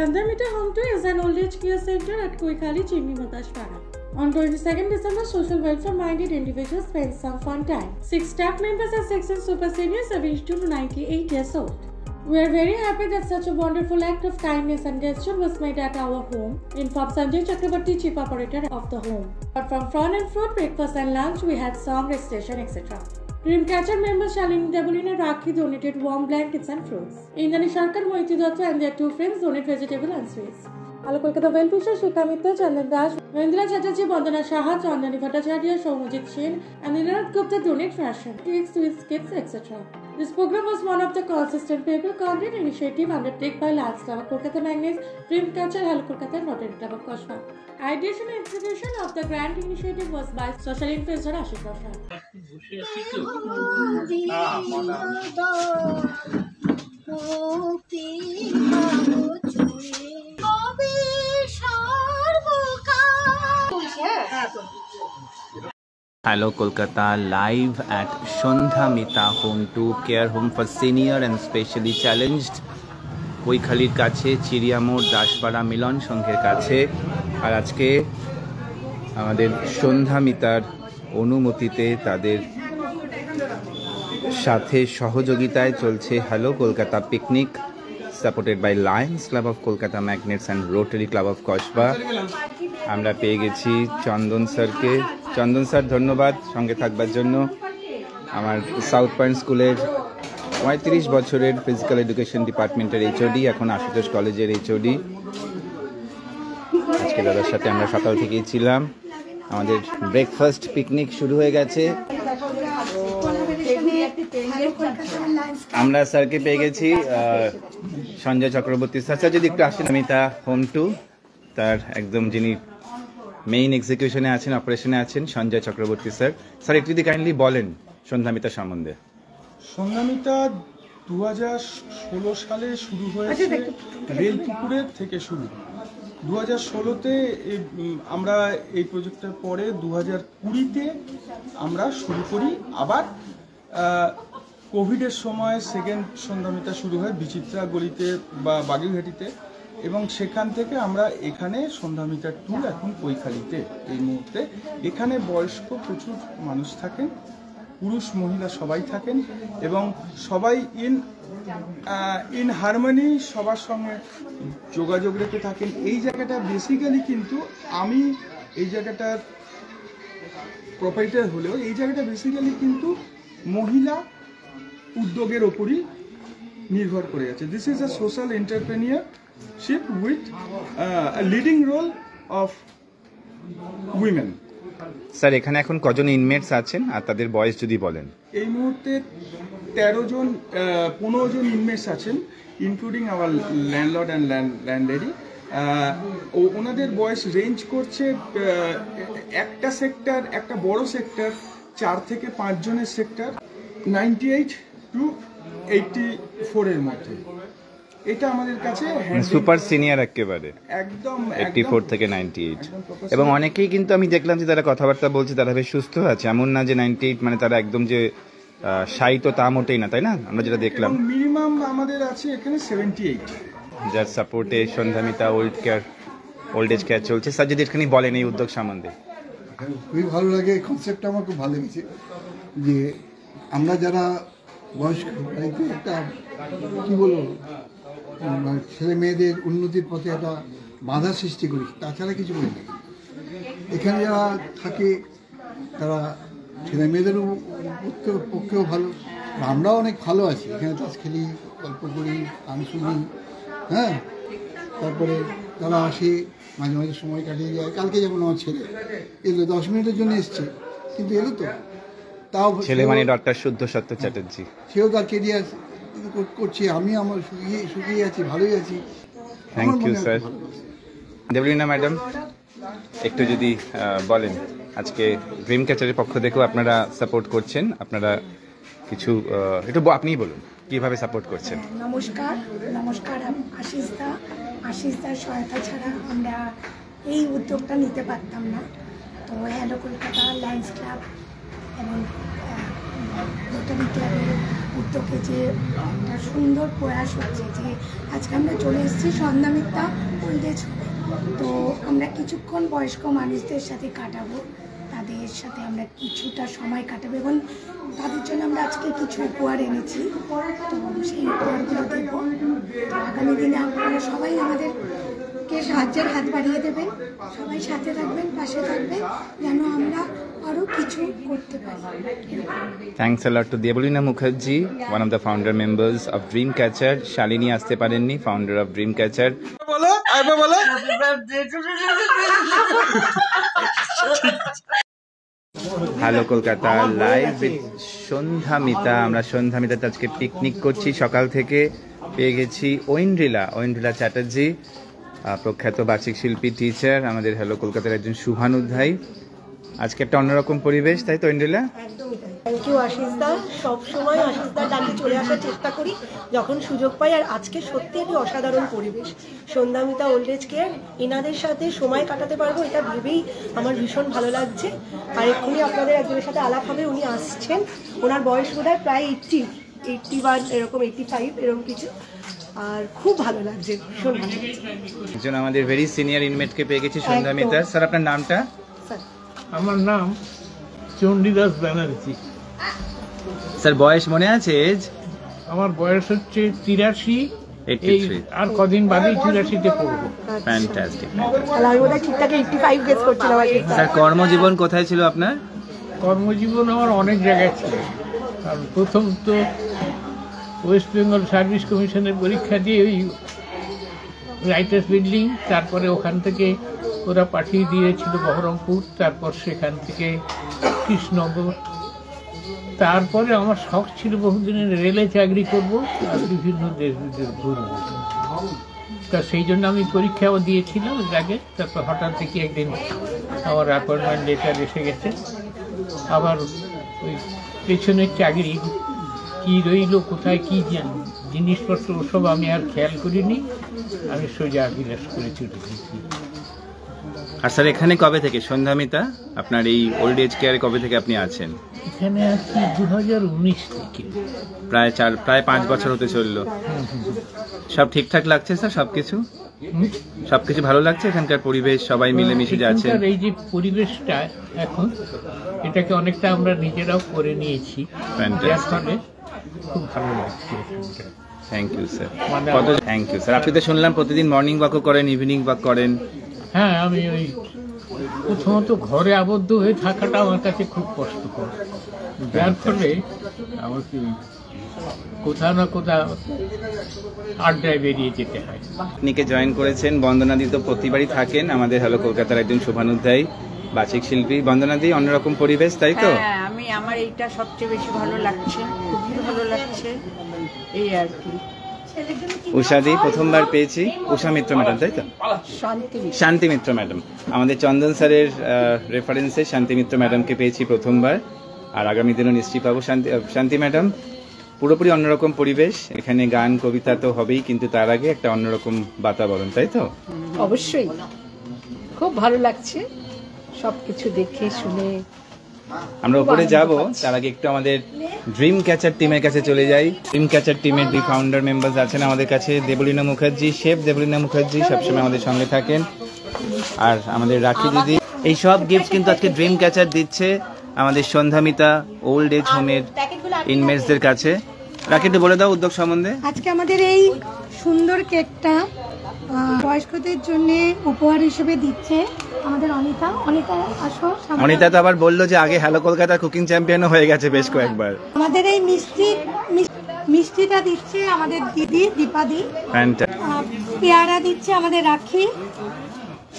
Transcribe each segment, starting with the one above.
Sandhamita Home 2 is an old age care center at Koikhali, Chimni Matashpara. On 22nd December, social welfare-minded individuals spent some fun time. 6 staff members are 6 and super seniors, 72 to 98 years old. We are very happy that such a wonderful act of kindness and gesture was made at our home, informed Sanjay Chakrabarti, chief operator of the home. But from front and food, breakfast and lunch, we had song recitation, etc. Dreamcatcher members Shalini Dabulina Rakhi donated warm blankets and fruits. Indani Sharkar, Moiti Datta and their 2 friends donate vegetable and sweets. Hello Kolkata well-wisher Shikha Mitra, Chandan Raj, Vendra Chatterjee, Bandana Shaha, Chandani Bhattacharya, Soumajit Sen and Nirad Gupta donate ration, cakes, sweets, kits, etc. This program was one of the consistent paper content initiative undertaken by Lions Club of Kolkata Magnets, Dreamcatcher, Hello Kolkata and Rotary Club of Koshma. Ideation and execution of the grant initiative was by social influencer Ashik Roshan. Hello Kolkata, live at Sandhamita Home 2 care home for senior and specially challenged, Koikhalir কাছে চিড়িয়ামোড় দাসপাড়া মিলন সংঘের কাছে। আর আজকে আমাদের সন্ধ্যামিতার অনুমতিতে তাদের সাথে সহযোগিতায় চলছে hello Kolkata picnic, supported by Lions Club of Kolkata Magnets and Rotary Club of Kasba. আমরা পেয়ে গেছি চন্দন স্যারকে। চন্দন স্যার ধন্যবাদ সঙ্গে থাকবার জন্য। আমার সাউথ পয়েন্ট স্কুলের 35 বছরের ফিজিক্যাল এডুকেশন ডিপার্টমেন্টের এইচওডি, এখন আশুতোষ কলেজের এইচওডি। আজকে দাদার সাথে আমরা সকাল থেকেই ছিলাম। আমাদের ব্রেকফাস্ট পিকনিক শুরু হয়ে গেছে। আমরা স্যারকে পেয়ে গেছি, সঞ্জয় চক্রবর্তী স্যার। স্যার যদি একটু আসেন, আমি তা হোম 2 তার একদম যিনি মেইন এক্সিকিউশনে আছেন, অপারেশনে আছেন, সঞ্জয় চক্রবর্তী স্যার। স্যার একটু যদি কাইন্ডলি বলেন সন্ধ্যামিতা সম্বন্ধে। সন্ধ্যামিতা 2016 সালে শুরু হয়েছে, রেলপুকুরের থেকে শুরু। 2016-তে আমরা এই প্রজেক্টের পরে 2020-তে আমরা শুরু করি। আবার কোভিডের সময় সেকেন্ড সন্ধ্যামিতা শুরু হয় বিচিত্রা গলিতে বা বাগেরঘাটিতে, এবং সেখান থেকে আমরা এখানে সন্ধ্যামিতা 2 এখন কৈখালিতে এই মুহূর্তে। এখানে বয়স্ক প্রচুর মানুষ থাকেন, পুরুষ মহিলা সবাই থাকেন, এবং সবাই ইন হারমোনি সবার সঙ্গে যোগাযোগ রেখে থাকেন। এই জায়গাটা বেসিক্যালি কিন্তু আমি এই জায়গাটার প্রপাইটার হলেও এই জায়গাটা বেসিক্যালি কিন্তু মহিলা উদ্যোগের ওপরই নির্ভর করে আছে। This is a social entrepreneurship with a leading role of women. Sir এখানে এখন কজন ইনমেটস আছেন আর তাদের বয়স যদি বলেন? এই মুহূর্তে 15 জন ইনমেটস আছেন, including hour landlord and landlady. ওনাদের বয়স রেঞ্জ করছে, একটা সেক্টর, একটা বড় সেক্টর 4 থেকে 5 জনের সেক্টর 98 to 84 এর মধ্যে। এটা আমাদের কাছে সুপার সিনিয়র একেবারে একদম 84 থেকে 98। এবং অনেকেই কিন্তু আমি দেখলাম যে তারা কথাবার্তা বলছে, তারা বেশ সুস্থ আছে। এমন না যে 98 মানে তারা একদম যে শায়িত, তা মোটেই না, তাই না? আমরা যেটা দেখলাম মিনিমাম আমাদের আছে এখানে 78, যার সাপোর্টে সন্ধ্যামিতা ওল্ড এজ কেয়ার চলছে। স্যার যদি একটুখানি বলেন এই উদ্যোগ সম্বন্ধে। খুবই ভালো লাগে, কনসেপ্টটা আমার খুব ভালো লেগেছে যে আমরা যারা বয়স্ক একটা কী বলবো, ছেলে মেয়েদের উন্নতির পথে একটা বাধা সৃষ্টি করি, তাছাড়া কিছু করি না। এখানে যারা থাকে তারা ছেলে মেয়েদের পক্ষেও ভালো, আমরাও অনেক ভালো আছি। এখানে তাস খেলি, গল্প করি, গান শুনি, হ্যাঁ। তারপরে তারা আসে, মাঝে মাঝে সময় কাটিয়ে যায়। কালকে যেমন আমার ছেলে এলো, 10 মিনিটের জন্য এসছে, কিন্তু এলো তো, তাও ছেলে মানে ডক্টর শুদ্ধ সত্য চ্যাটার্জি, সেও তার কেরিয়ার করছে। আমি আমার সুখী আছি, ভালোই আছি। Thank you sir. Debolina madam একটু যদি বলেন, আজকে ড্রিম ক্যাচারের পক্ষ থেকেও আপনারা সাপোর্ট করছেন, আপনারা কিছু একটু আপনিই বলুন কিভাবে সাপোর্ট করছেন। নমস্কার। আশিসদার সহায়তা ছাড়া আমরা এই উদ্যোগটা নিতে পারতাম না। তো হ্যালো কলকাতা, লায়ন্স ক্লাব এবং রোটারি ক্লাবের উদ্যোগে যে একটা সুন্দর প্রয়াস হচ্ছে যে আজকে আমরা চলে এসেছি সন্ধ্যামিতা ওল্ড এজ হোমে। তো আমরা কিছুক্ষণ বয়স্ক মানুষদের সাথে কাটাবো, তাদের সাথে আমরা কিছুটা সময় কাটাবো এবং তাদের জন্য আমরা আজকে কিছু উপহার এনেছি। তো সেই উপহারগুলো দেব। তো আগামী দিনে আপনারা সবাই আমাদেরকে সাহায্যের হাত বাড়িয়ে দেবেন, সবাই সাথে থাকবেন, পাশে থাকবেন, যেন আমরা আরও কিছু করতে পারি। Thanks a lot to Debolina Mukherjee, one of the founder members of Dream Catcher. Shalini আসতে পারেননি, ফাউন্ডার অফ ড্রিম ক্যাচার। বলো আইবা বলো। Hello Kolkata live with Sandhyamita. আমরা সন্ধ্যামিতাতে আজকে পিকনিক করছি সকাল থেকে। পেয়ে গেছি ঐন্দ্রিলা চ্যাটার্জি, প্রখ্যাত বাচিক শিল্পী, টিচার, আমাদের হ্যালো কলকাতার একজন শুভানুধ্যায়ী। আজকে একটা অন্যরকম পরিবেশ, তাই তো ঐন্দ্রিলা? থ্যাংক ইউ আশিস দা। সবসময় আশিস দার ডাকে চলে আসার চেষ্টা করি যখন সুযোগ পাই, আর আজকে সত্যি একটি অসাধারণ পরিবেশ। সন্ধ্যামিতা ওল্ড এজ কেয়ার, এনাদের সাথে সময় কাটাতে পারবো এটা ভেবেই আমার ভীষণ ভালো লাগছে। আর এক্ষুনি আপনাদের একজনের সাথে আলাপ হবে, উনি আসছেন, ওনার বয়স বোধহয় প্রায় 81 এরকম, 85 এরকম কিছু। আর খুব ভালো লাগছে, ভীষণ ভালো লাগছে। একজন আমাদের ভেরি সিনিয়র ইনমেটকে পেয়ে গেছি সন্ধ্যামিতা। স্যার আপনার নামটা? স্যার আমার নাম চণ্ডীদাস ব্যানার্জি। স্যার বয়স মনে আছে? এজ? আমার বয়স হচ্ছে 83। 83 আর কদিন বাদেই 84-তে পড়বো। ফ্যান্টাস্টিক। তাহলে আমি বোধহয় ঠিকঠাক 85 গেস করছিলাম আশিস দা। স্যার কর্মজীবন কোথায় ছিল আপনার? কর্মজীবন আমার অনেক জায়গায় ছিল। কারণ প্রথম তো ওয়েস্ট বেঙ্গল সার্ভিস কমিশনের পরীক্ষা দিয়ে ওই রাইটার্স বিল্ডিং, তারপরে ওখান থেকে ওরা পাঠিয়ে দিয়েছিল বহরমপুর, তারপর সেখান থেকে কৃষ্ণনগর। তারপরে আমার শখ ছিল বহুদিনের রেলে চাকরি করব আর বিভিন্ন দেশ বিদেশ ঘুরব। তা সেই জন্য আমি পরীক্ষাও দিয়েছিলাম এর আগে। তারপর হঠাৎ দেখি একদিন আমার অ্যাপয়েন্টমেন্ট লেটার এসে গেছে। আবার ওই পেছনের চাকরি কী রইল, কোথায় কী জিনিসপত্র, ওসব আমি আর খেয়াল করিনি। আমি সোজা বিলাস করে চলে গেছি। আর স্যার এখানে কবে থেকে সন্ধ্যামিতা, আপনার এই ওল্ড এজ কেয়ারে কবে থেকে আপনি আছেন? এখানে আছি 2019 থেকে। প্রায় 5 বছর হতে চললো। সব ঠিকঠাক লাগছে স্যার? সবকিছু ভালো লাগছে? এখানকার পরিবেশ, সবাই মিলে মিশে যাচ্ছে? এখানকার এই যে পরিবেশটা এখন, এটাকে অনেকটা আমরা নিজেরাও করে নিয়েছি, যার ফলে খুব ভালো লাগছে এখানটা। Thank you sir. Thank you sir. আপনি তো শুনলাম প্রতিদিন মর্নিং ওয়াকও করেন, ইভিনিং ওয়াক করেন। হ্যাঁ, আমি ওই প্রথমত ঘরে আবদ্ধ হয়ে থাকাটা আমার কাছে খুব কষ্টকর, যার ফলে আমাকে কোথাও না কোথাও আড্ডায় বেরিয়ে যেতে হয়। পিকনিকে জয়েন করেছেন বন্দনাদি, তো প্রতিবারই থাকেন আমাদের হ্যালো কলকাতার একজন শুভানুধ্যায়ী বাচিক শিল্পী। বন্দনাদি, অন্যরকম পরিবেশ, তাই তো? হ্যাঁ, আমার এইটা সবচেয়ে বেশি ভালো লাগছে, খুবই ভালো লাগছে, এই আর কি। উষাদি প্রথমবার পেয়েছি, উষা মিত্র ম্যাডাম, তাই তো? শান্তি মিত্র ম্যাডাম, আমাদের চন্দন স্যারের রেফারেন্সে শান্তি মিত্র ম্যাডামকে পেয়েছি প্রথমবার। আর আগামী দিনও নিশ্চয়ই পাবো শান্তি ম্যাডাম। পুরোপুরি অন্যরকম পরিবেশ, এখানে গান কবিতা তো হবেই, কিন্তু তার আগে একটা অন্যরকম বাতাবরণ, তাই তো? অবশ্যই খুব ভালো লাগছে সবকিছু দেখে শুনে। আমরা উপরে যাব, তার আগে একটু আমাদের ড্রিম ক্যাচার টিমের কাছে চলে যাই। ড্রিম ক্যাচার টিমের দুই ফাউন্ডার মেম্বার্স আছেন আমাদের কাছে, দেবলীনা মুখার্জি, শেফ দেবলীনা মুখার্জি সবসময় আমাদের সঙ্গে থাকেন, আর আমাদের রাখি দিদি। এই সব গিফট কিন্তু আজকে ড্রিম ক্যাচার দিচ্ছে আমাদের সন্ধ্যামিতা ওল্ড এজ হোমের ইনমেটসদের কাছে। রাখি, একটু বলে দাও উদ্যোগ সম্বন্ধে। আজকে আমাদের এই সুন্দর কেকটা বয়স্কদের জন্য উপহার হিসেবে দিচ্ছে আমাদের অনিতা। আসো। অনিতা তো আবার বললো যে আগে হ্যালো কলকাতা কুকিং চ্যাম্পিয়নও হয়ে গেছে বেশ কয়েকবার। আমাদের এই মিষ্টিটা দিচ্ছে আমাদের দিদি দীপাদি। পেয়ারা দিচ্ছে আমাদের রাখি,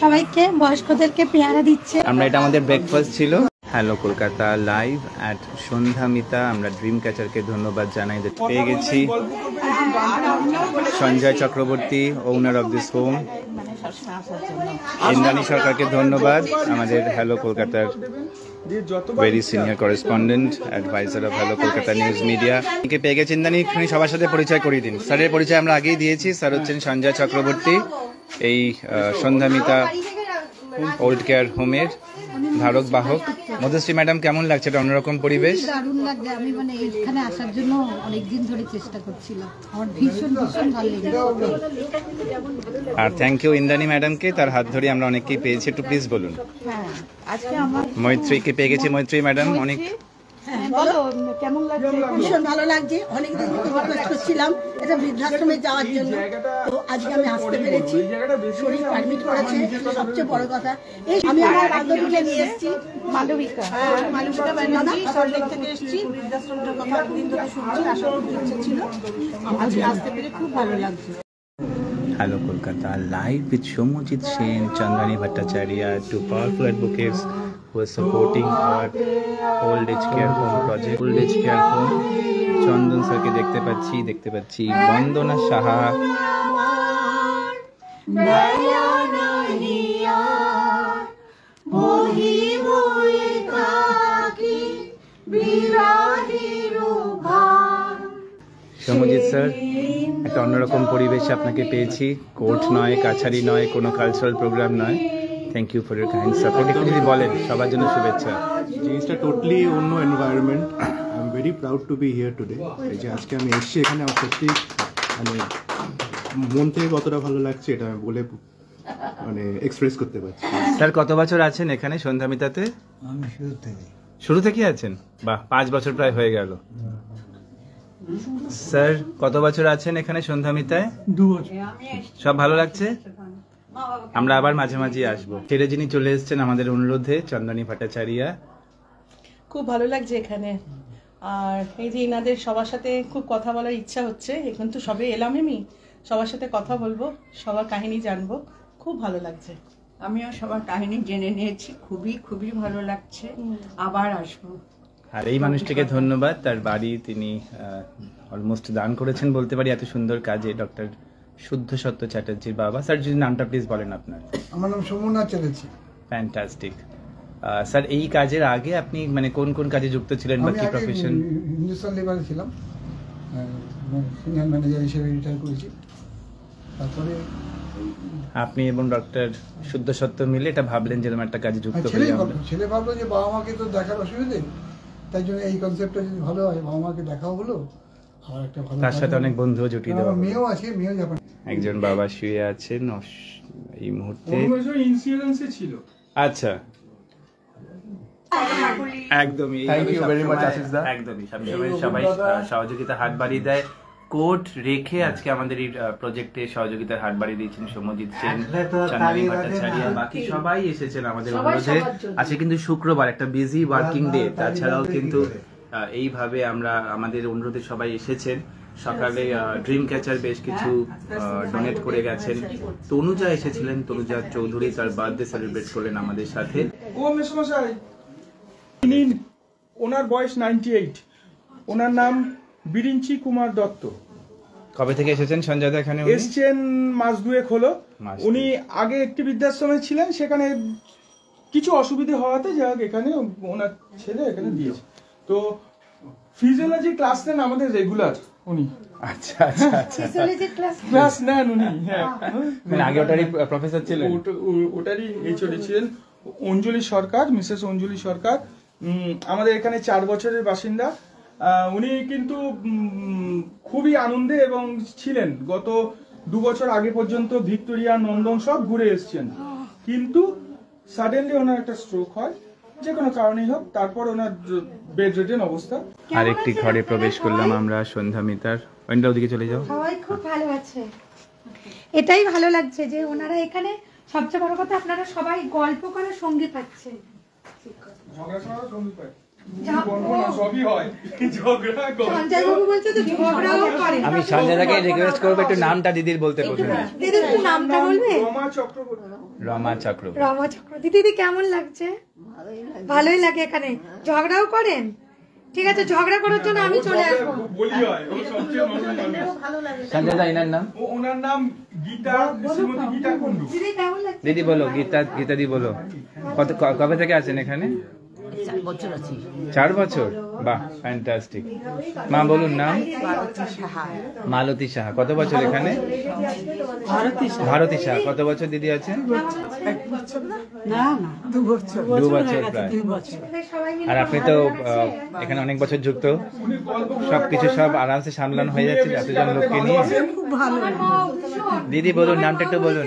সবাইকে বয়স্কদেরকে পেয়ারা দিচ্ছে। আমরা, এটা আমাদের ব্রেকফাস্ট ছিল। Hello Kolkata live at Sandhyamita. আমরা ড্রিম ক্যাচারকে ধন্যবাদ জানাই, পেয়ে গেছি Sanjay Chakraborty, owner of this home. Indrani সরকারকে ধন্যবাদ, আমাদের হ্যালো কলকাতার very senior correspondent, adviser of hello Kolkata news media. পেয়ে গেছি ইন্দ্রাণী, সবার সাথে পরিচয় করিয়ে দিন। স্যারের পরিচয় আমরা আগেই দিয়েছি। স্যার হচ্ছেন সঞ্জয় চক্রবর্তী, এই সন্ধ্যামিতা ওল্ড কেয়ার হোমের ধারক বাহক। মধুশ্রী ম্যাডাম কেমন লাগছে, এটা অন্যরকম পরিবেশ? দারুণ লাগছে। আমি মানে এখানে আসার জন্য অনেকদিন ধরে চেষ্টা করছিলাম, আমার ভীষণ ভীষণ ভালো লেগেছে। আর থ্যাংক ইউ ইন্দ্রাণী ম্যাডামকে, তার হাত ধরে আমরা অনেককেই পেয়েছি, একটু প্লিজ বলুন। হ্যাঁ, আজকে আমার মৈত্রীকে পেয়ে গেছি। মৈত্রী ম্যাডাম অনেক বলো কেমন লাগছে? ভীষণ ভালো লাগছে। অনেকদিন থেকে রিকোয়েস্ট করছিলাম এটা বৃদ্ধাশ্রমে যাওয়ার জন্য, তো আজকে আমি আসতে পেরেছি, শরীর পারমিট করেছে, সবচেয়ে বড় কথা। এই আমি আমার বান্ধবীকে নিয়ে এসেছি, মালবিকা। মালবিকা ব্যানার্জি সল্টলেক থেকে এসেছি। বৃদ্ধাশ্রমটার কথা অনেকদিন ধরে শুনছি, আসার খুব ইচ্ছে ছিল, আজকে আসতে পেরে খুব ভালো লাগছে। Hello Kolkata, live with Shomojit Sen, Chandani Bhattacharya, two powerful advocates who are supporting our old age care home project. Old age care home, চন্দন স্যারকে দেখতে পাচ্ছি বন্দনা সাহা, সমজিৎ স্যার, একটা অন্যরকম পরিবেশে আপনাকে পেয়েছি। কোর্ট নয়, কাছারি নয়, কোনো কালচারাল প্রোগ্রাম নয়। Thank you for your kind support. একটু যদি বলেন, সবার জন্য শুভেচ্ছা। জিনিসটা টোটালি অন্য environment. I am very proud to be here today. এই যে আজকে আমি এসেছি এখানে, আমার সত্যি মানে মন থেকে কতটা ভালো লাগছে এটা আমি বলে মানে এক্সপ্রেস করতে পারছি। স্যার কত বছর আছেন এখানে সন্ধ্যামিতাতে? আমি শুরু থেকে আছেন? বাহ, 5 বছর প্রায় হয়ে গেল। স্যার কত বছর আছেন এখানে সন্ধ্যামিতায়? 2 বছর। সব ভালো লাগছে? আমরা আবার মাঝে মাঝে আসবো। ছেড়ে যিনি চলে এসেছেন আমাদের অনুরোধে, চন্দনী ভট্টাচার্য। খুব ভালো লাগছে এখানে। আর এই যে এনাদের সবার সাথে খুব কথা বলার ইচ্ছা হচ্ছে। এখন তো সবে এলাম, আমি সবার সাথে কথা বলবো, সবার কাহিনী জানবো, খুব ভালো লাগছে। আমিও সবার কাহিনী জেনে নিয়েছি, খুবই খুবই ভালো লাগছে, আবার আসবো। আর এই মানুষটিকে ধন্যবাদ, তার বাড়ি তিনি অলমোস্ট দান করেছেন বলতে পারি এত সুন্দর কাজে। ডক্টর শুদ্ধ সত্য চ্যাটার্জির বাবা। স্যার যদি নামটা প্লিজ বলেন আপনার। আমার নাম সোমনাথ চ্যাটার্জি। ফ্যান্টাস্টিক। স্যার এই কাজের আগে আপনি মানে কোন কোন কাজে যুক্ত ছিলেন বা কি প্রফেশন? হিন্দুস্তান লেবারে ছিলাম, সিনিয়র ম্যানেজার হিসেবে রিটায়ার করেছি। তারপরে আপনি এবং ডক্টর শুদ্ধ সত্য মিলে এটা ভাবলেন যে এরকম একটা কাজে যুক্ত হয়ে যাবেন। ছেলে ভাবলো যে বাবা মাকে তো দেখার অসুবিধে, তাই জন্য এই কনসেপ্টটা যদি ভালো হয়, বাবা মাকে দেখাও হলো, আর একটা ভালো তার সাথে অনেক বন্ধুও জুটিয়ে দেওয়া। মেয়েও আছে, মেয়েও যখন একজন বাবা শুয়ে আছেন এই মুহূর্তে। ইন্স্যুরেন্সে ছিল। আচ্ছা, একদমই। Thank you very much, Ashis দা। একদমই সবাই সহযোগিতা হাত বাড়িয়ে দেয়। কোর্ট রেখে আজকে আমাদের এই প্রজেক্টে সহযোগিতার হাত বাড়িয়ে দিয়েছেন সমজিৎ সেন, চন্দনী ভট্টাচার্য, বাকি সবাই এসেছেন আমাদের অনুরোধে। আজকে কিন্তু শুক্রবার, একটা বিজি ওয়ার্কিং ডে। তাছাড়াও কিন্তু এইভাবে আমরা আমাদের অনুরোধে সবাই এসেছেন। সকালে ড্রিম ক্যাচার বেশ কিছু ডোনেট করে গেছেন। তনুজা এসেছিলেন, তনুজা চৌধুরী, তার বার্থডে সেলিব্রেট করলেন আমাদের সাথে। ও মেসমশাই, ওনার বয়স 98, ওনার নাম বিরিঞ্চি কুমার দত্ত। কবে থেকে এসেছেন সঞ্জয় দা এখানে? এসছেন মাস দুয়েক হলো। উনি আগে একটি বৃদ্ধাশ্রমে ছিলেন, সেখানে কিছু অসুবিধা হওয়াতে যাক এখানে ওনার ছেলে এখানে দিয়েছে। তো ফিজিওলজি ক্লাস নেন আমাদের রেগুলার উনি। আচ্ছা আচ্ছা আচ্ছা, ক্লাস নেন উনি। হ্যাঁ, মানে আগে ওটারই প্রফেসর ছিলেন? ওটারই এইচওডি ছিলেন অঞ্জলি সরকার, মিসেস অঞ্জলি সরকার। আমাদের এখানে 4 বছরের বাসিন্দা। উনি কিন্তু খুবই আনন্দে এবং ছিলেন। গত 2 বছর আগে পর্যন্ত ভিক্টোরিয়া, নন্দন সব ঘুরে এসছেন, কিন্তু সাডেনলি ওনার একটা স্ট্রোক হয়, যে কোনো কারণেই হোক। তারপর ওনার বেড রিডেন অবস্থা। আরেকটি ঘরে প্রবেশ করলাম আমরা সন্ধ্যামিতার। ওইটা ওদিকে চলে যাও। সবাই খুব ভালো আছে, এটাই ভালো লাগছে যে ওনারা এখানে। সবচেয়ে বড় কথা, আপনারা সবাই গল্প করে সঙ্গী পাচ্ছেন। আমি সঞ্জয়দাকে রিকোয়েস্ট করবো একটু নামটা দিদির বলতে প্রথমে। দিদি নামটা বলবে? রমা চক্রবর্তী। রমা চক্রবর্তী। রমা চক্রবর্তী। দিদি কেমন লাগছে? ভালোই লাগে। এখানে ঝগড়াও করেন? ঠিক আছে, ঝগড়া করার জন্য আমি চলে আসবো। সঞ্জয় দা এনার নাম? ওনার নাম গীতা, শ্রীমতী গীতা কুন্ডু। দিদি কেমন লাগছে? দিদি বলো, গীতা দি বলো, কবে থেকে আছেন এখানে? 4 বছর আছি। 4 বছর, বাহ ফ্যান্টাস্টিক। মা বলুন নাম? মালতী সাহা। কত বছর এখানে? ভারতী সাহা। কত বছর দিদি আছেন? 2 বছর 2 বছর প্রায়। আর আপনি তো এখানে অনেক বছর যুক্ত, সবকিছু সব আরামসে সামলানো হয়ে যাচ্ছে এতজন লোককে নিয়ে? খুব ভালো। দিদি বলুন নামটা একটু বলুন।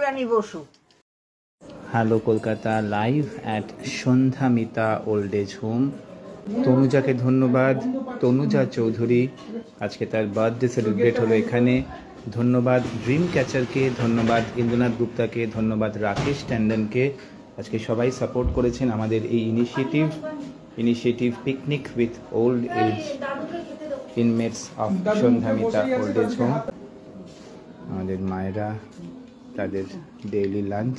Rani Basu. Hello Kolkata live at Sandhyamita old age home. তনুজাকে ধন্যবাদ, তনুজা চৌধুরী, আজকে তার বার্থডে সেলিব্রেট হলো এখানে। ধন্যবাদ ড্রিম ক্যাচারকে, ধন্যবাদ ইন্দ্রনাথ গুপ্তাকে, ধন্যবাদ রাকেশ ট্যান্ডনকে। আজকে সবাই সাপোর্ট করেছেন আমাদের এই initiative picnic with old age inmates of Sandhyamita old age home. আমাদের মায়েরা তাদের ডেইলি লাঞ্চ